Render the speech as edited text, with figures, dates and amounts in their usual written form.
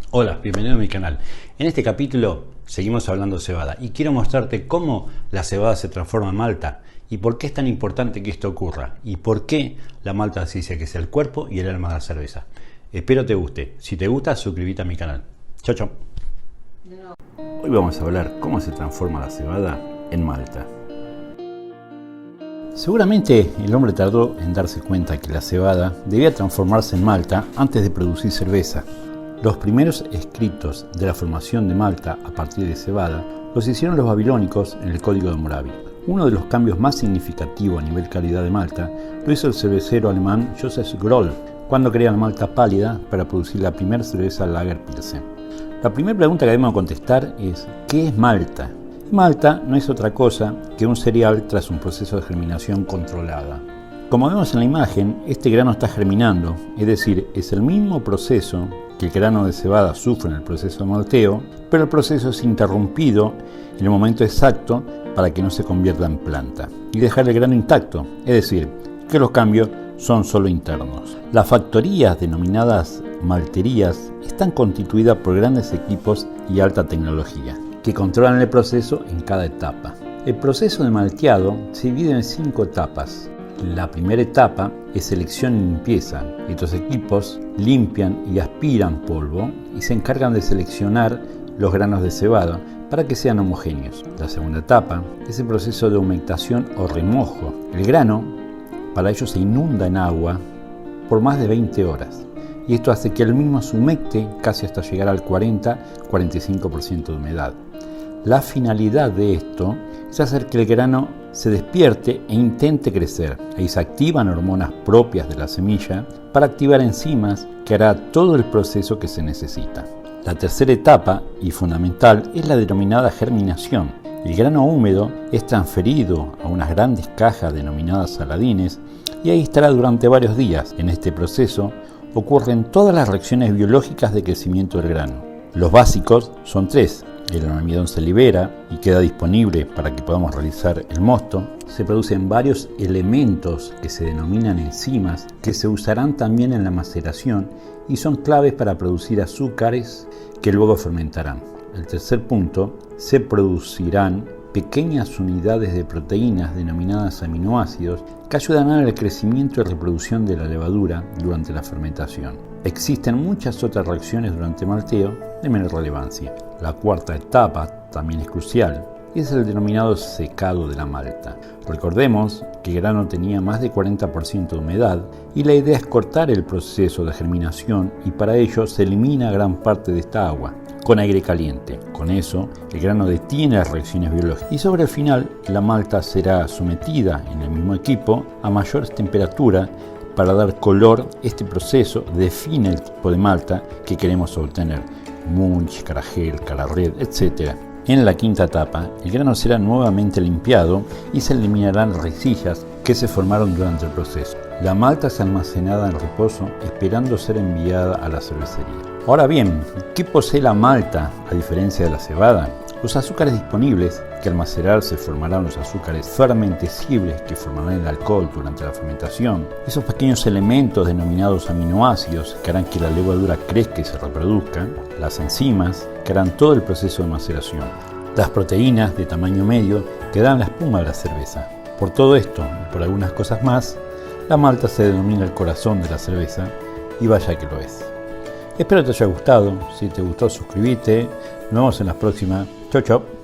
Hola, bienvenido a mi canal. En este capítulo seguimos hablando de cebada y quiero mostrarte cómo la cebada se transforma en malta y por qué es tan importante que esto ocurra y por qué la malta se dice que es el cuerpo y el alma de la cerveza. Espero te guste. Si te gusta, suscríbete a mi canal. Chau, chau. Hoy vamos a hablar cómo se transforma la cebada en malta. Seguramente el hombre tardó en darse cuenta que la cebada debía transformarse en malta antes de producir cerveza. Los primeros escritos de la formación de malta a partir de cebada los hicieron los babilónicos en el Código de Hammurabi. Uno de los cambios más significativos a nivel calidad de malta lo hizo el cervecero alemán Josef Groll cuando crea la malta pálida para producir la primera cerveza Lager Pilsen. La primera pregunta que debemos contestar es ¿qué es malta? Malta no es otra cosa que un cereal tras un proceso de germinación controlada. Como vemos en la imagen, este grano está germinando, es decir, es el mismo proceso que el grano de cebada sufre en el proceso de malteo, pero el proceso es interrumpido en el momento exacto para que no se convierta en planta y dejar el grano intacto, es decir, que los cambios son solo internos. Las factorías denominadas malterías están constituidas por grandes equipos y alta tecnología que controlan el proceso en cada etapa. El proceso de malteado se divide en 5 etapas. La primera etapa es selección y limpieza. Estos equipos limpian y aspiran polvo y se encargan de seleccionar los granos de cebada para que sean homogéneos. La segunda etapa es el proceso de humectación o remojo. El grano, para ello, se inunda en agua por más de 20 horas y esto hace que el mismo se humecte casi hasta llegar al 40-45% de humedad. La finalidad de esto es hacer que el grano se despierte e intente crecer. Ahí se activan hormonas propias de la semilla para activar enzimas que hará todo el proceso que se necesita. La tercera etapa y fundamental es la denominada germinación. El grano húmedo es transferido a unas grandes cajas denominadas saladines y ahí estará durante varios días. En este proceso ocurren todas las reacciones biológicas de crecimiento del grano. Los básicos son 3. El almidón se libera y queda disponible para que podamos realizar el mosto. Se producen varios elementos que se denominan enzimas que se usarán también en la maceración y son claves para producir azúcares que luego fermentarán. El tercer punto, se producirán pequeñas unidades de proteínas denominadas aminoácidos que ayudarán al crecimiento y reproducción de la levadura durante la fermentación. Existen muchas otras reacciones durante el malteo de menor relevancia. La cuarta etapa también es crucial, es el denominado secado de la malta. Recordemos que el grano tenía más de 40% de humedad y la idea es cortar el proceso de germinación y para ello se elimina gran parte de esta agua con aire caliente. Con eso, el grano detiene las reacciones biológicas y sobre el final la malta será sometida en el mismo equipo a mayor temperatura para dar color. Este proceso define el tipo de malta que queremos obtener, Munch, Caragel, Cara-Red, etc. En la quinta etapa, el grano será nuevamente limpiado y se eliminarán resillas que se formaron durante el proceso. La malta es almacenada en reposo esperando ser enviada a la cervecería. Ahora bien, ¿qué posee la malta a diferencia de la cebada? Los azúcares disponibles, que al macerarse formarán los azúcares fermentescibles que formarán el alcohol durante la fermentación. Esos pequeños elementos denominados aminoácidos que harán que la levadura crezca y se reproduzca. Las enzimas que harán todo el proceso de maceración. Las proteínas de tamaño medio que dan la espuma de la cerveza. Por todo esto y por algunas cosas más, la malta se denomina el corazón de la cerveza y vaya que lo es. Espero te haya gustado. Si te gustó, suscríbete. Nos vemos en la próxima. Chau, chau.